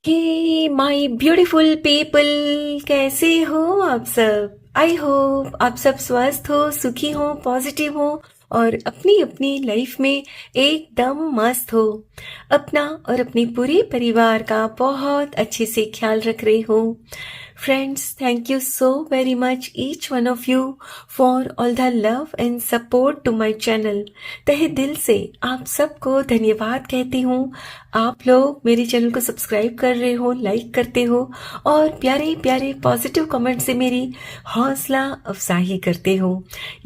Hey my beautiful people, कैसे हो आप सब। आई होप आप सब स्वस्थ हो, सुखी हो, पॉजिटिव हो और अपनी अपनी लाइफ में एकदम मस्त हो। अपना और अपने पूरे परिवार का बहुत अच्छे से ख्याल रख रहे हो। Friends, thank you so very much each one of you for all the love and support to my channel. तहे दिल से आप सबको धन्यवाद कहती हूँ। आप लोग मेरे चैनल को सब्सक्राइब कर रहे हो, लाइक करते हो और प्यारे प्यारे पॉजिटिव कमेंट से मेरी हौसला अफजाई करते हो।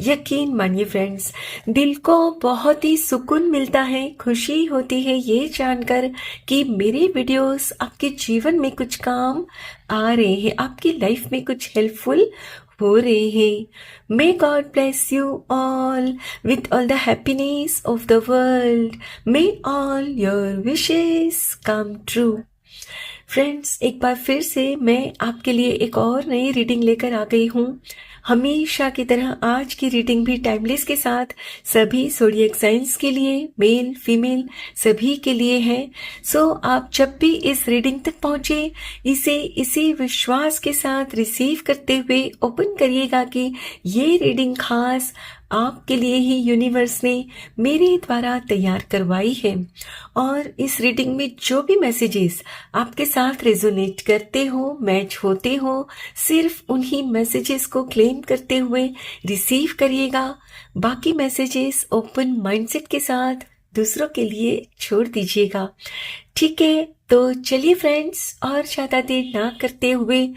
यकीन मानिए फ्रेंड्स, दिल को बहुत ही सुकून मिलता है, खुशी होती है ये जानकर कि मेरे वीडियोस आपके जीवन में कुछ काम आ रहे हैं, आपकी लाइफ में कुछ हेल्पफुल हो रहे हैं। May God bless you all with all the happiness of the world. May all your wishes come true. Friends, एक बार फिर से मैं आपके लिए एक और नई रीडिंग लेकर आ गई हूँ। हमेशा की तरह आज की रीडिंग भी टाइमलेस के साथ सभी ज़ोडिएक साइंस के लिए, मेल फीमेल सभी के लिए है। सो आप जब भी इस रीडिंग तक पहुंचे, इसे इसी विश्वास के साथ रिसीव करते हुए ओपन करिएगा कि ये रीडिंग खास आपके लिए ही यूनिवर्स ने मेरे द्वारा तैयार करवाई है। और इस रीडिंग में जो भी मैसेजेस आपके साथ रेजोनेट करते हो, मैच होते हो, सिर्फ उन्हीं मैसेजेस को क्लेम करते हुए रिसीव करिएगा। बाकी मैसेजेस ओपन माइंडसेट के साथ दूसरों के लिए छोड़ दीजिएगा। ठीक है, तो चलिए फ्रेंड्स, और ज़्यादा देर ना करते हुए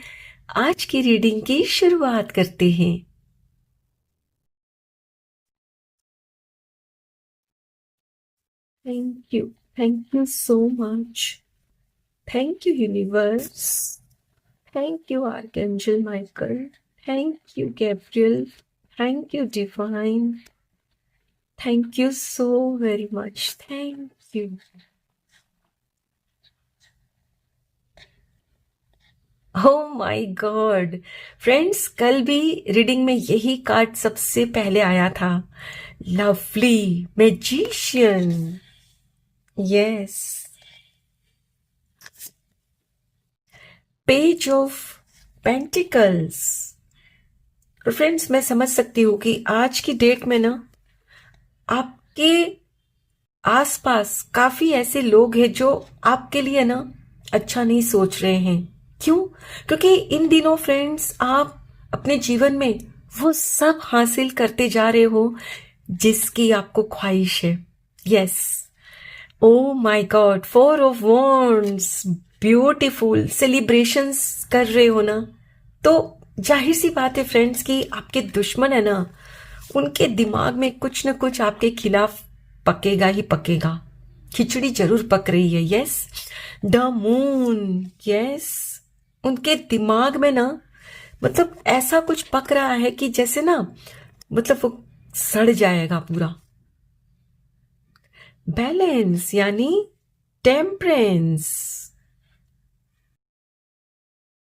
आज की रीडिंग की शुरुआत करते हैं। Thank you so much. Thank you, universe. Thank you, Archangel Michael. Thank you, Gabriel. Thank you, Divine. Thank you so very much. Thank you. Oh my God. Friends, कल भी रीडिंग में यही कार्ड सबसे पहले आया था। Lovely magician. Yes. Page of pentacles. और friends, मैं समझ सकती हूँ कि आज की डेट में ना आपके आसपास काफी ऐसे लोग हैं जो आपके लिए ना अच्छा नहीं सोच रहे हैं। क्यों? क्योंकि इन दिनों फ्रेंड्स, आप अपने जीवन में वो सब हासिल करते जा रहे हो जिसकी आपको ख्वाहिश है। Yes. Oh my God, 4 of wands, beautiful celebrations कर रहे हो ना, तो जाहिर सी बात है फ्रेंड्स कि आपके दुश्मन है ना, उनके दिमाग में कुछ न कुछ आपके खिलाफ पकेगा ही पकेगा। खिचड़ी जरूर पक रही है। यस। The moon. यस। उनके दिमाग में ना, मतलब ऐसा कुछ पक रहा है कि जैसे ना, मतलब वो सड़ जाएगा पूरा। बैलेंस यानी temperance.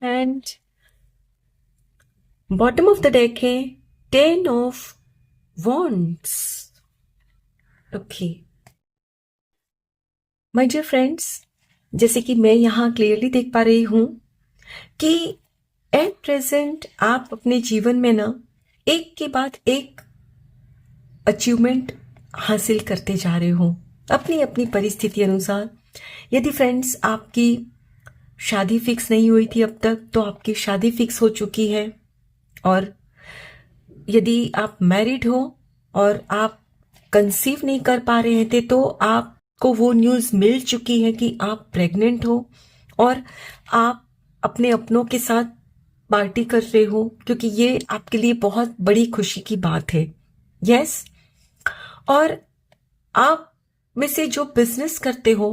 And bottom of the deck है 10 of wands. Okay my dear friends, जैसे कि मैं यहाँ क्लियरली देख पा रही हूं कि एट प्रेजेंट आप अपने जीवन में ना एक के बाद एक अचीवमेंट हासिल करते जा रहे हो अपनी अपनी परिस्थिति अनुसार। यदि फ्रेंड्स आपकी शादी फिक्स नहीं हुई थी अब तक, तो आपकी शादी फिक्स हो चुकी है। और यदि आप मैरिड हो और आप कंसीव नहीं कर पा रहे थे, तो आपको वो न्यूज़ मिल चुकी है कि आप प्रेग्नेंट हो और आप अपने अपनों के साथ पार्टी कर रहे हो, क्योंकि ये आपके लिए बहुत बड़ी खुशी की बात है। यस। और आप में से जो बिजनेस करते हो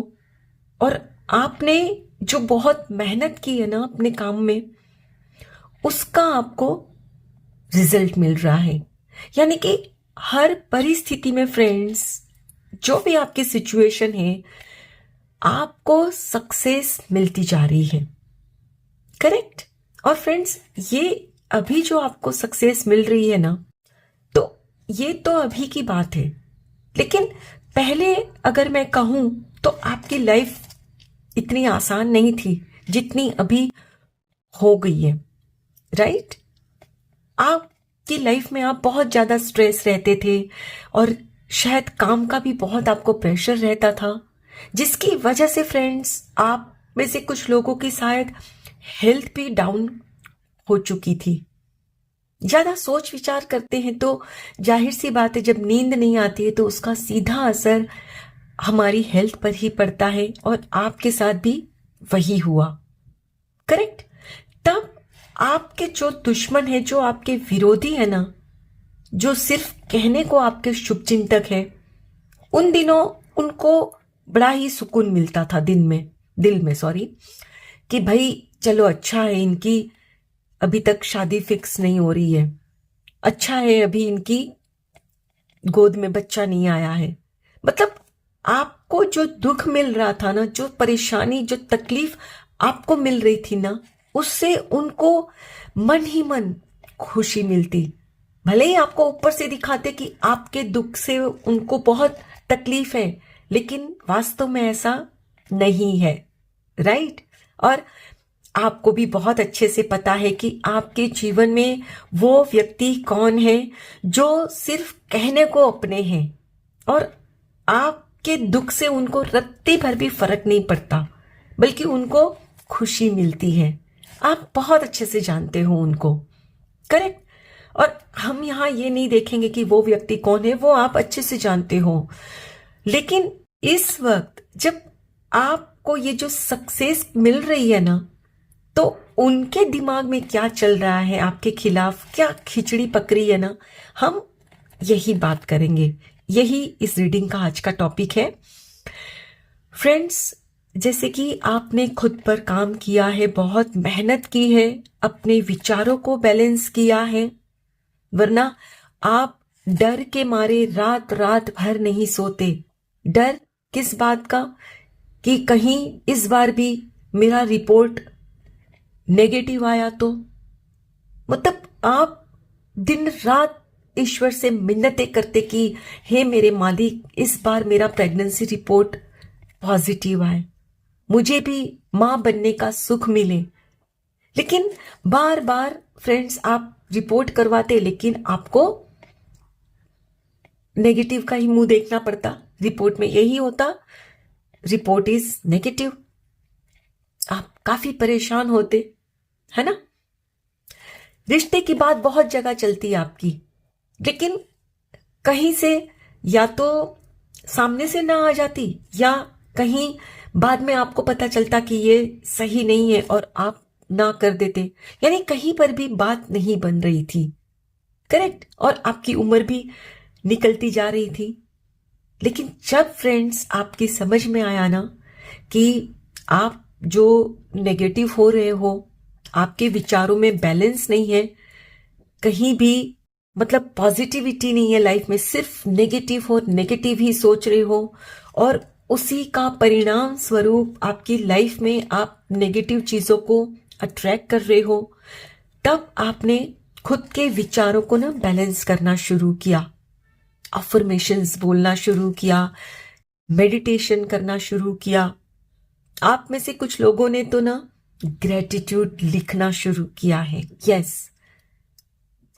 और आपने जो बहुत मेहनत की है ना अपने काम में, उसका आपको रिजल्ट मिल रहा है। यानी कि हर परिस्थिति में फ्रेंड्स, जो भी आपकी सिचुएशन है, आपको सक्सेस मिलती जा रही है। करेक्ट? और फ्रेंड्स, ये अभी जो आपको सक्सेस मिल रही है ना, तो ये तो अभी की बात है। लेकिन पहले अगर मैं कहूं तो आपकी लाइफ इतनी आसान नहीं थी जितनी अभी हो गई है, राइट? आपकी लाइफ में आप बहुत ज्यादा स्ट्रेस रहते थे और शायद काम का भी बहुत आपको प्रेशर रहता था, जिसकी वजह से फ्रेंड्स आप में से कुछ लोगों की शायद हेल्थ भी डाउन हो चुकी थी। ज्यादा सोच विचार करते हैं तो जाहिर सी बात है, जब नींद नहीं आती है तो उसका सीधा असर हमारी हेल्थ पर ही पड़ता है, और आपके साथ भी वही हुआ, करेक्ट? तब आपके जो दुश्मन है, जो आपके विरोधी है ना, जो सिर्फ कहने को आपके शुभचिंतक है, उन दिनों उनको बड़ा ही सुकून मिलता था दिल में सॉरी, कि भाई चलो अच्छा है, इनकी अभी तक शादी फिक्स नहीं हो रही है, अच्छा है अभी इनकी गोद में बच्चा नहीं आया है। मतलब आपको जो दुख मिल रहा था ना, जो परेशानी, जो तकलीफ आपको मिल रही थी ना, उससे उनको मन ही मन खुशी मिलती। भले ही आपको ऊपर से दिखाते कि आपके दुख से उनको बहुत तकलीफ है, लेकिन वास्तव में ऐसा नहीं है, राइट? और आपको भी बहुत अच्छे से पता है कि आपके जीवन में वो व्यक्ति कौन है जो सिर्फ कहने को अपने हैं, और आपके दुख से उनको रत्ती भर भी फर्क नहीं पड़ता, बल्कि उनको खुशी मिलती है। आप बहुत अच्छे से जानते हो उनको, करेक्ट? और हम यहाँ ये नहीं देखेंगे कि वो व्यक्ति कौन है, वो आप अच्छे से जानते हो। लेकिन इस वक्त जब आपको ये जो सक्सेस मिल रही है ना, तो उनके दिमाग में क्या चल रहा है, आपके खिलाफ क्या खिचड़ी पक रही है ना, हम यही बात करेंगे। यही इस रीडिंग का आज का टॉपिक है फ्रेंड्स। जैसे कि आपने खुद पर काम किया है, बहुत मेहनत की है, अपने विचारों को बैलेंस किया है, वरना आप डर के मारे रात रात भर नहीं सोते। डर किस बात का? कि कहीं इस बार भी मेरा रिपोर्ट नेगेटिव आया तो। मतलब आप दिन रात ईश्वर से मिन्नतें करते कि हे मेरे मालिक, इस बार मेरा प्रेगनेंसी रिपोर्ट पॉजिटिव आए, मुझे भी मां बनने का सुख मिले। लेकिन बार बार फ्रेंड्स आप रिपोर्ट करवाते, लेकिन आपको नेगेटिव का ही मुंह देखना पड़ता। रिपोर्ट में यही होता, रिपोर्ट इज नेगेटिव। आप काफी परेशान होते, है ना? रिश्ते की बात बहुत जगह चलती है आपकी, लेकिन कहीं से या तो सामने से ना आ जाती, या कहीं बाद में आपको पता चलता कि ये सही नहीं है और आप ना कर देते। यानी कहीं पर भी बात नहीं बन रही थी, करेक्ट? और आपकी उम्र भी निकलती जा रही थी। लेकिन जब फ्रेंड्स आपकी समझ में आया ना कि आप जो नेगेटिव हो रहे हो, आपके विचारों में बैलेंस नहीं है, कहीं भी मतलब पॉजिटिविटी नहीं है लाइफ में, सिर्फ नेगेटिव हो, नेगेटिव ही सोच रहे हो, और उसी का परिणाम स्वरूप आपकी लाइफ में आप नेगेटिव चीजों को अट्रैक्ट कर रहे हो, तब आपने खुद के विचारों को ना बैलेंस करना शुरू किया, अफर्मेशंस बोलना शुरू किया, मेडिटेशन करना शुरू किया। आप में से कुछ लोगों ने तो ना ग्रेटिट्यूड लिखना शुरू किया है। यस,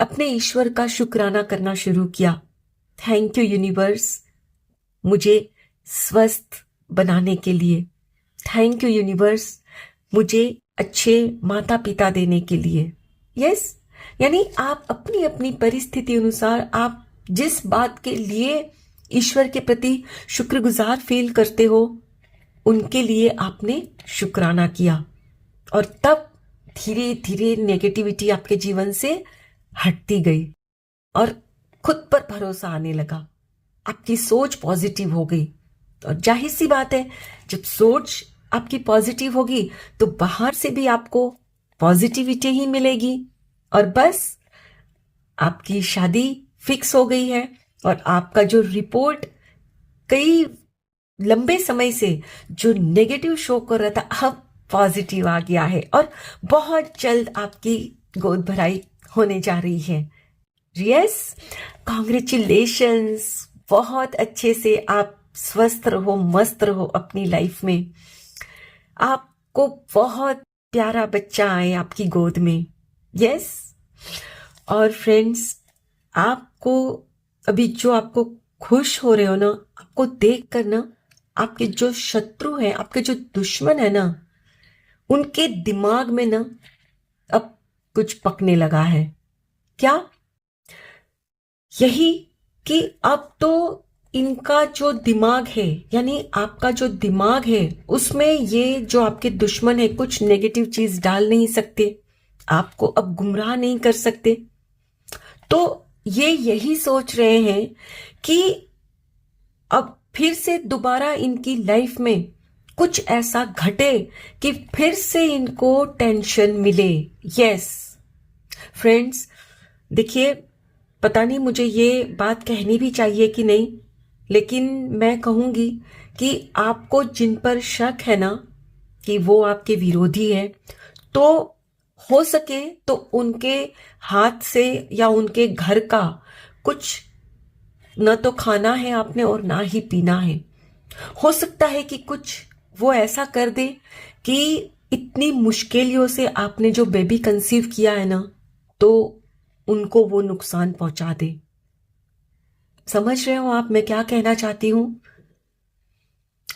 अपने ईश्वर का शुक्राना करना शुरू किया। थैंक यू यूनिवर्स, मुझे स्वस्थ बनाने के लिए। थैंक यू यूनिवर्स, मुझे अच्छे माता पिता देने के लिए। यस, यानी आप अपनी अपनी परिस्थिति अनुसार आप जिस बात के लिए ईश्वर के प्रति शुक्रगुजार फील करते हो, उनके लिए आपने शुक्राना किया, और तब धीरे धीरे नेगेटिविटी आपके जीवन से हटती गई और खुद पर भरोसा आने लगा। आपकी सोच पॉजिटिव हो गई, और जाहिर सी बात है, जब सोच आपकी पॉजिटिव होगी तो बाहर से भी आपको पॉजिटिविटी ही मिलेगी। और बस आपकी शादी फिक्स हो गई है, और आपका जो रिपोर्ट कई लंबे समय से जो नेगेटिव शो कर रहा था, अब पॉजिटिव आ गया है, और बहुत जल्द आपकी गोद भराई होने जा रही है। यस, कॉन्ग्रेचुलेशंस, बहुत अच्छे से आप स्वस्थ रहो, मस्त रहो अपनी लाइफ में। आपको बहुत प्यारा बच्चा आए आपकी गोद में। यस। और फ्रेंड्स, आपको अभी जो आपको खुश हो रहे हो ना, आपको देख कर ना, आपके जो शत्रु हैं, आपके जो दुश्मन है ना, उनके दिमाग में ना अब कुछ पकने लगा है। क्या? यही कि अब तो इनका जो दिमाग है, यानी आपका जो दिमाग है, उसमें ये जो आपके दुश्मन है कुछ नेगेटिव चीज डाल नहीं सकते, आपको अब गुमराह नहीं कर सकते। तो ये यही सोच रहे हैं कि अब फिर से दोबारा इनकी लाइफ में कुछ ऐसा घटे कि फिर से इनको टेंशन मिले। यस फ्रेंड्स, देखिए, पता नहीं मुझे ये बात कहनी भी चाहिए कि नहीं, लेकिन मैं कहूंगी कि आपको जिन पर शक है ना कि वो आपके विरोधी हैं, तो हो सके तो उनके हाथ से या उनके घर का कुछ न तो खाना है आपने और ना ही पीना है। हो सकता है कि कुछ वो ऐसा कर दे कि इतनी मुश्किलों से आपने जो बेबी कंसीव किया है ना, तो उनको वो नुकसान पहुंचा दे। समझ रहे हो आप मैं क्या कहना चाहती हूं?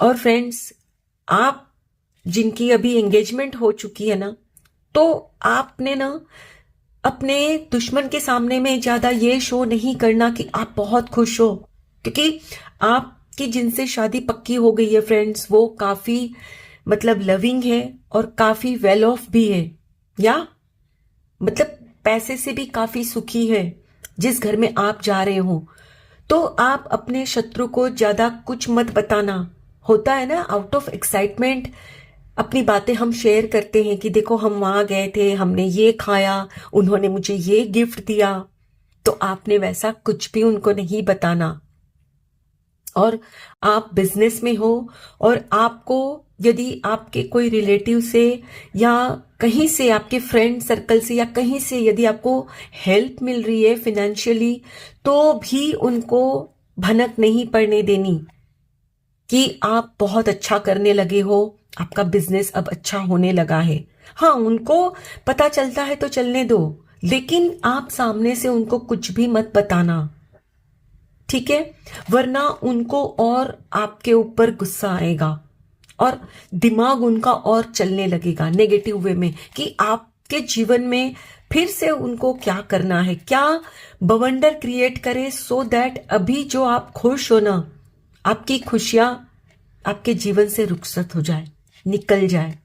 और फ्रेंड्स, आप जिनकी अभी एंगेजमेंट हो चुकी है ना, तो आपने ना अपने दुश्मन के सामने में ज्यादा ये शो नहीं करना कि आप बहुत खुश हो, क्योंकि आपकी जिनसे शादी पक्की हो गई है फ्रेंड्स, वो काफी मतलब लविंग है और काफी वेल ऑफ भी है, या मतलब पैसे से भी काफी सुखी है जिस घर में आप जा रहे हो। तो आप अपने शत्रु को ज्यादा कुछ मत बताना। होता है ना, आउट ऑफ एक्साइटमेंट अपनी बातें हम शेयर करते हैं कि देखो हम वहां गए थे, हमने ये खाया, उन्होंने मुझे ये गिफ्ट दिया। तो आपने वैसा कुछ भी उनको नहीं बताना। और आप बिजनेस में हो और आपको यदि आपके कोई रिलेटिव से या कहीं से आपके फ्रेंड सर्कल से या कहीं से यदि आपको हेल्प मिल रही है फाइनेंशियली, तो भी उनको भनक नहीं पड़ने देनी कि आप बहुत अच्छा करने लगे हो, आपका बिजनेस अब अच्छा होने लगा है। हाँ, उनको पता चलता है तो चलने दो, लेकिन आप सामने से उनको कुछ भी मत बताना, ठीक है? वरना उनको और आपके ऊपर गुस्सा आएगा और दिमाग उनका और चलने लगेगा नेगेटिव वे में कि आपके जीवन में फिर से उनको क्या करना है, क्या बवंडर क्रिएट करे, सो दैट अभी जो आप खुश हो ना, आपकी खुशियां आपके जीवन से रुखसत हो जाए, निकल जाए।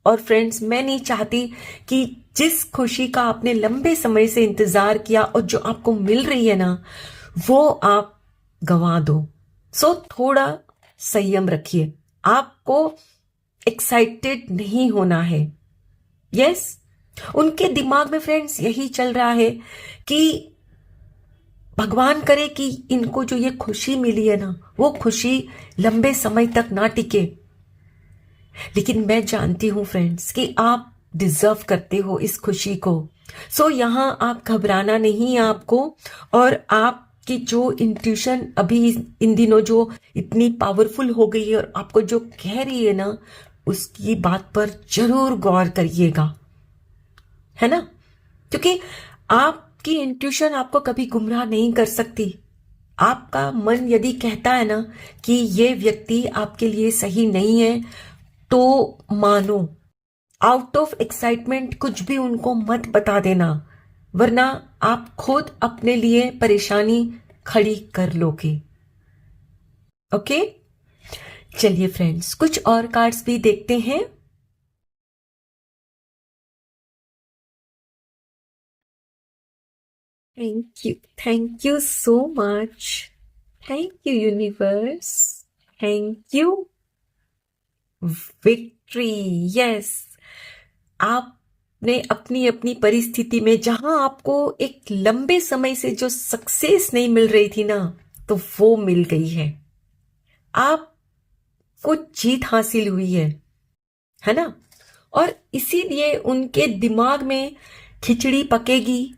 और फ्रेंड्स, मैं नहीं चाहती कि जिस खुशी का आपने लंबे समय से इंतजार किया और जो आपको मिल रही है ना, वो आप गंवा दो। सो थोड़ा संयम रखिए, आपको एक्साइटेड नहीं होना है। यस, उनके दिमाग में फ्रेंड्स यही चल रहा है कि भगवान करे कि इनको जो ये खुशी मिली है ना, वो खुशी लंबे समय तक ना टिके। लेकिन मैं जानती हूं फ्रेंड्स कि आप डिजर्व करते हो इस खुशी को। सो यहां आप घबराना नहीं है आपको, और आपकी जो इंट्यूशन अभी इन दिनों जो इतनी पावरफुल हो गई है और आपको जो कह रही है ना, उसकी बात पर जरूर गौर करिएगा, है ना? क्योंकि आपकी इंट्यूशन आपको कभी गुमराह नहीं कर सकती। आपका मन यदि कहता है ना कि ये व्यक्ति आपके लिए सही नहीं है, तो मानो, आउट ऑफ एक्साइटमेंट कुछ भी उनको मत बता देना, वरना आप खुद अपने लिए परेशानी खड़ी कर लोगे। ओके, चलिए फ्रेंड्स, कुछ और कार्ड्स भी देखते हैं। Thank you so much, thank you universe, thank you. Victory, yes, आपने अपनी अपनी परिस्थिति में जहां आपको एक लंबे समय से जो सक्सेस नहीं मिल रही थी ना, तो वो मिल गई है। आपको जीत हासिल हुई है ना? और इसीलिए उनके दिमाग में खिचड़ी पकेगी,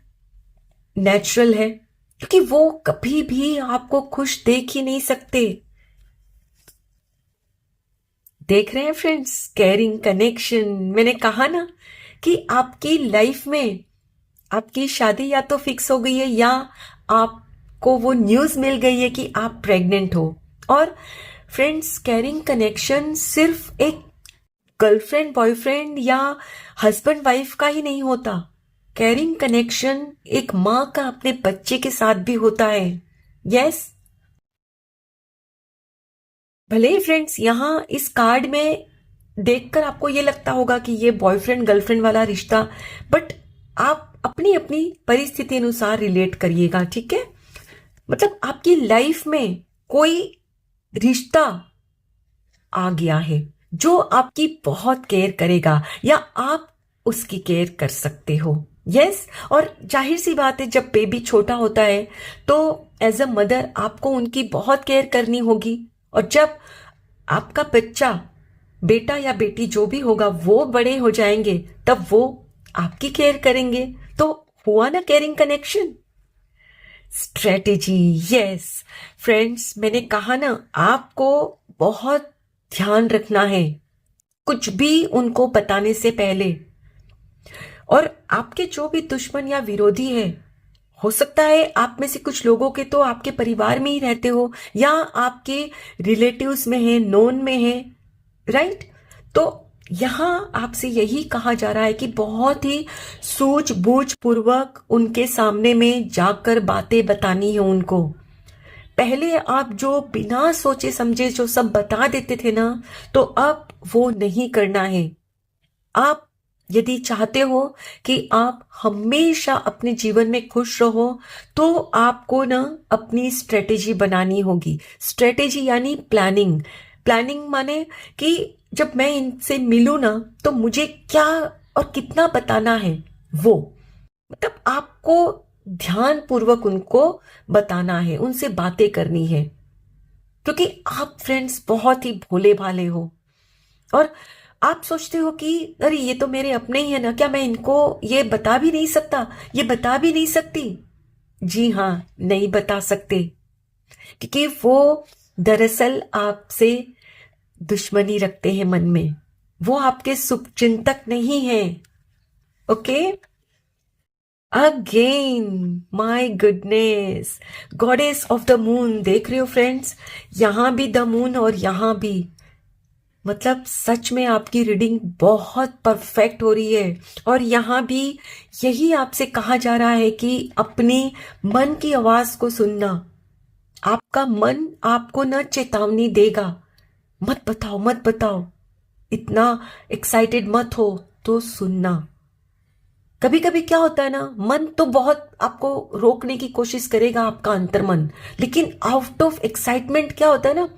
नेचुरल है, क्योंकि वो कभी भी आपको खुश देख ही नहीं सकते। देख रहे हैं फ्रेंड्स, केयरिंग कनेक्शन। मैंने कहा ना कि आपकी लाइफ में आपकी शादी या तो फिक्स हो गई है या आपको वो न्यूज मिल गई है कि आप प्रेग्नेंट हो। और फ्रेंड्स, केयरिंग कनेक्शन सिर्फ एक गर्लफ्रेंड बॉयफ्रेंड या हस्बैंड वाइफ का ही नहीं होता। केयरिंग कनेक्शन एक माँ का अपने बच्चे के साथ भी होता है। यस, भले ही फ्रेंड्स यहाँ इस कार्ड में देखकर आपको ये लगता होगा कि ये बॉयफ्रेंड गर्लफ्रेंड वाला रिश्ता, बट आप अपनी अपनी परिस्थिति अनुसार रिलेट करिएगा, ठीक है। मतलब आपकी लाइफ में कोई रिश्ता आ गया है जो आपकी बहुत केयर करेगा या आप उसकी केयर कर सकते हो। यस, और जाहिर सी बात है, जब बेबी छोटा होता है तो एज अ मदर आपको उनकी बहुत केयर करनी होगी। और जब आपका बच्चा, बेटा या बेटी जो भी होगा, वो बड़े हो जाएंगे तब वो आपकी केयर करेंगे। तो हुआ ना caring connection. Strategy, yes friends, मैंने कहा ना आपको बहुत ध्यान रखना है कुछ भी उनको बताने से पहले। और आपके जो भी दुश्मन या विरोधी है, हो सकता है आप में से कुछ लोगों के तो आपके परिवार में ही रहते हो या आपके रिलेटिव्स में है, नोन में है, राइट। तो यहां आपसे यही कहा जा रहा है कि बहुत ही सूझबूझ पूर्वक उनके सामने में जाकर बातें बतानी है उनको। पहले आप जो बिना सोचे समझे जो सब बता देते थे ना, तो अब वो नहीं करना है। आप यदि चाहते हो कि आप हमेशा अपने जीवन में खुश रहो, तो आपको ना अपनी स्ट्रेटेजी बनानी होगी। स्ट्रेटेजी यानी प्लानिंग। प्लानिंग माने कि जब मैं इनसे मिलूं ना, तो मुझे क्या और कितना बताना है, वो मतलब आपको ध्यान पूर्वक उनको बताना है, उनसे बातें करनी है। क्योंकि आप फ्रेंड्स बहुत ही भोले भाले हो और आप सोचते हो कि अरे ये तो मेरे अपने ही है ना, क्या मैं इनको ये बता भी नहीं सकता, ये बता भी नहीं सकती। जी हाँ, नहीं बता सकते, क्योंकि वो दरअसल आपसे दुश्मनी रखते हैं मन में। वो आपके शुभचिंतक नहीं है। Okay, again my goodness, goddess of the moon. देख रहे हो फ्रेंड्स, यहां भी द मून और यहां भी, मतलब सच में आपकी रीडिंग बहुत परफेक्ट हो रही है। और यहां भी यही आपसे कहा जा रहा है कि अपनी मन की आवाज को सुनना। आपका मन आपको न चेतावनी देगा, मत बताओ मत बताओ, इतना एक्साइटेड मत हो, तो सुनना। कभी कभी क्या होता है ना, मन तो बहुत आपको रोकने की कोशिश करेगा, आपका अंतर्मन, लेकिन आउट ऑफ एक्साइटमेंट क्या होता है ना,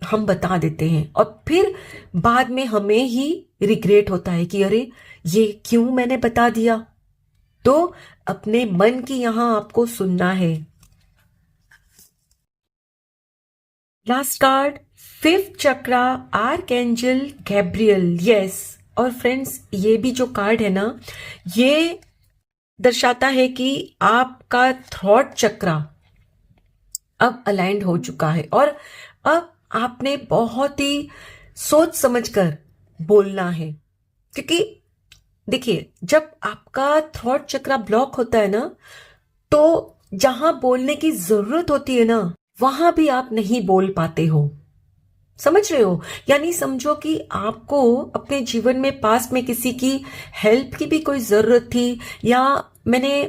हम बता देते हैं और फिर बाद में हमें ही रिग्रेट होता है कि अरे ये क्यों मैंने बता दिया। तो अपने मन की यहां आपको सुनना है। लास्ट कार्ड, फिफ्थ चक्रा, आर्कएंजल गैब्रियल। यस, और फ्रेंड्स ये भी जो कार्ड है ना, ये दर्शाता है कि आपका थ्रॉट चक्रा अब अलाइंड हो चुका है और अब आपने बहुत ही सोच समझकर बोलना है। क्योंकि देखिए, जब आपका थ्रॉट चक्रा ब्लॉक होता है ना, तो जहां बोलने की जरूरत होती है ना, वहां भी आप नहीं बोल पाते हो। समझ रहे हो? यानी समझो कि आपको अपने जीवन में पास्ट में किसी की हेल्प की भी कोई जरूरत थी, या मैंने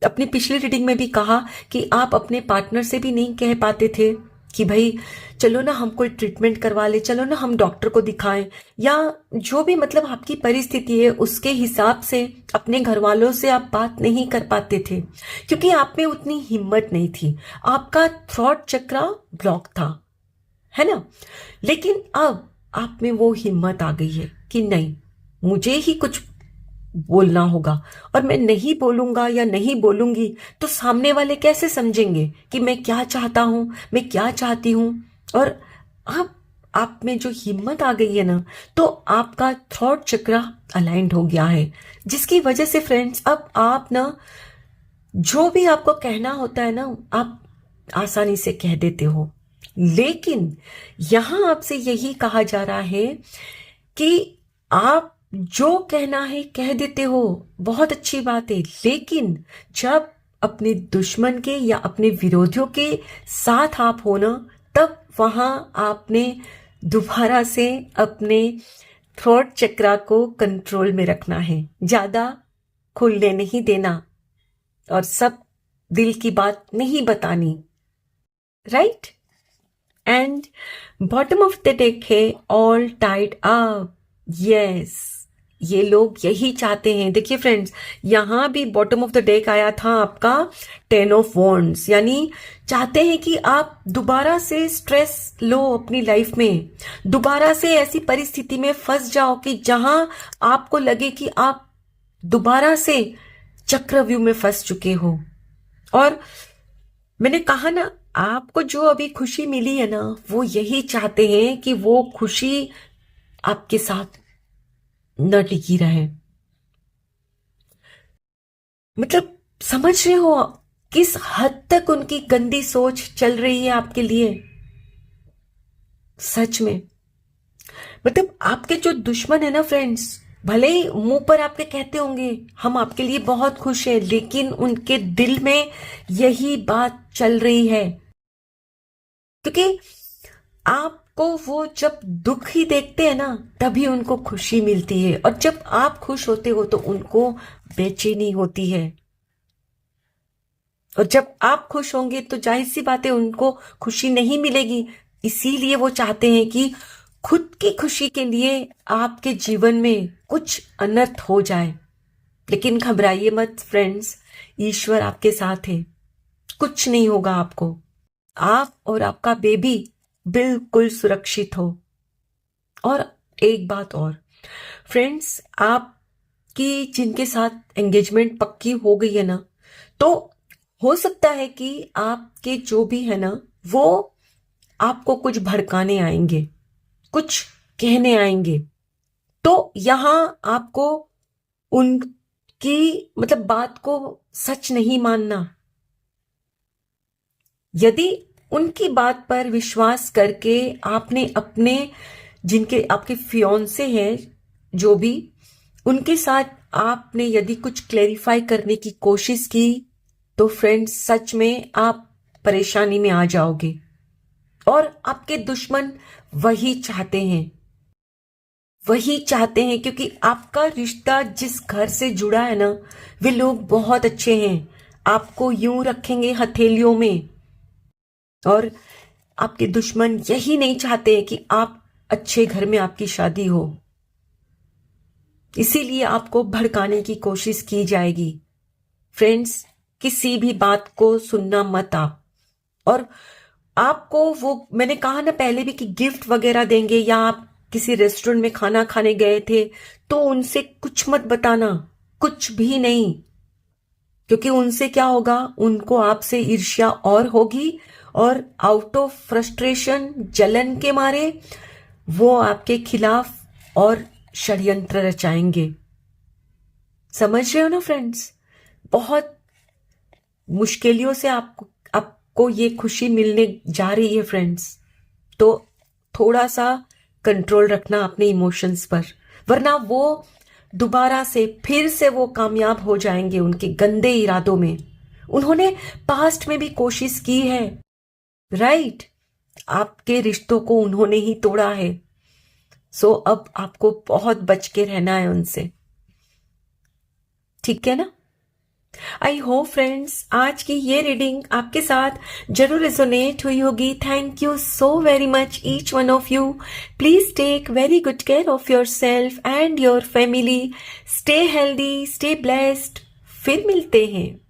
अपनी पिछली रीडिंग में भी कहा कि आप अपने पार्टनर से भी नहीं कह पाते थे कि भाई चलो ना हम कोई ट्रीटमेंट करवा ले, चलो ना हम डॉक्टर को दिखाएं, या जो भी मतलब आपकी परिस्थिति है उसके हिसाब से अपने घर वालों से आप बात नहीं कर पाते थे, क्योंकि आप में उतनी हिम्मत नहीं थी। आपका थ्रॉट चक्रा ब्लॉक था, है ना। लेकिन अब आप में वो हिम्मत आ गई है कि नहीं, मुझे ही कुछ बोलना होगा, और मैं नहीं बोलूंगा या नहीं बोलूंगी तो सामने वाले कैसे समझेंगे कि मैं क्या चाहता हूं, मैं क्या चाहती हूं। और अब आप में जो हिम्मत आ गई है ना, तो आपका थ्रॉट चक्रा अलाइंड हो गया है, जिसकी वजह से फ्रेंड्स अब आप ना जो भी आपको कहना होता है ना, आप आसानी से कह देते हो। लेकिन यहां आपसे यही कहा जा रहा है कि आप जो कहना है कह देते हो, बहुत अच्छी बात है, लेकिन जब अपने दुश्मन के या अपने विरोधियों के साथ आप हो ना, तब वहां आपने दोबारा से अपने थ्रोट चक्रा को कंट्रोल में रखना है, ज्यादा खुलने नहीं देना और सब दिल की बात नहीं बतानी, right. And bottom of the deck है ऑल टाइड अप। यस, ये लोग यही चाहते हैं। देखिए फ्रेंड्स, यहां भी बॉटम ऑफ द डेक आया था आपका 10 ऑफ वॉन्ड्स, यानी चाहते हैं कि आप दोबारा से स्ट्रेस लो अपनी लाइफ में, दोबारा से ऐसी परिस्थिति में फंस जाओ कि जहां आपको लगे कि आप दोबारा से चक्रव्यूह में फंस चुके हो। और मैंने कहा ना, आपको जो अभी खुशी मिली है ना, वो यही चाहते हैं कि वो खुशी आपके साथ न टिकी रहे। मतलब समझ रहे हो किस हद तक उनकी गंदी सोच चल रही है आपके लिए। सच में, मतलब आपके जो दुश्मन है ना फ्रेंड्स, भले ही मुंह पर आपके कहते होंगे हम आपके लिए बहुत खुश हैं, लेकिन उनके दिल में यही बात चल रही है, क्योंकि आपको वो जब दुख ही देखते हैं ना, तभी उनको खुशी मिलती है, और जब आप खुश होते हो तो उनको बेचैनी होती है, और जब आप खुश होंगे तो जाहिर सी बात है उनको खुशी नहीं मिलेगी। इसीलिए वो चाहते हैं कि खुद की खुशी के लिए आपके जीवन में कुछ अनर्थ हो जाए। लेकिन घबराइए मत फ्रेंड्स, ईश्वर आपके साथ है, कुछ नहीं होगा आपको। आप और आपका बेबी बिल्कुल सुरक्षित हो। और एक बात और फ्रेंड्स, आपकी जिनके साथ एंगेजमेंट पक्की हो गई है ना, तो हो सकता है कि आपके जो भी है ना, वो आपको कुछ भड़काने आएंगे, कुछ कहने आएंगे, तो यहां आपको उनकी मतलब बात को सच नहीं मानना। यदि उनकी बात पर विश्वास करके आपने अपने जिनके आपके फियांसे हैं जो भी, उनके साथ आपने यदि कुछ क्लेरिफाई करने की कोशिश की, तो फ्रेंड्स सच में आप परेशानी में आ जाओगे। और आपके दुश्मन वही चाहते हैं, वही चाहते हैं, क्योंकि आपका रिश्ता जिस घर से जुड़ा है ना, वे लोग बहुत अच्छे हैं, आपको यूं रखेंगे हथेलियों में। और आपके दुश्मन यही नहीं चाहते कि आप अच्छे घर में आपकी शादी हो, इसीलिए आपको भड़काने की कोशिश की जाएगी। फ्रेंड्स, किसी भी बात को सुनना मत आप। और आपको वो मैंने कहा ना पहले भी कि गिफ्ट वगैरह देंगे, या आप किसी रेस्टोरेंट में खाना खाने गए थे, तो उनसे कुछ मत बताना, कुछ भी नहीं, क्योंकि उनसे क्या होगा, उनको आपसे ईर्ष्या और होगी, और आउट ऑफ फ्रस्ट्रेशन, जलन के मारे वो आपके खिलाफ और षड्यंत्र रचाएंगे। समझ रहे हो ना फ्रेंड्स, बहुत मुश्किलों से आपको ये खुशी मिलने जा रही है फ्रेंड्स, तो थोड़ा सा कंट्रोल रखना अपने इमोशंस पर, वरना वो दोबारा से फिर से वो कामयाब हो जाएंगे उनके गंदे इरादों में। उन्होंने पास्ट में भी कोशिश की है, राइट, आपके रिश्तों को उन्होंने ही तोड़ा है। सो अब आपको बहुत बच के रहना है उनसे, ठीक है ना। आई होप फ्रेंड्स आज की ये रीडिंग आपके साथ जरूर रेजोनेट हुई होगी। Thank you so very much each one of you. Please take very good care of your self and your family. Stay healthy, stay blessed. फिर मिलते हैं।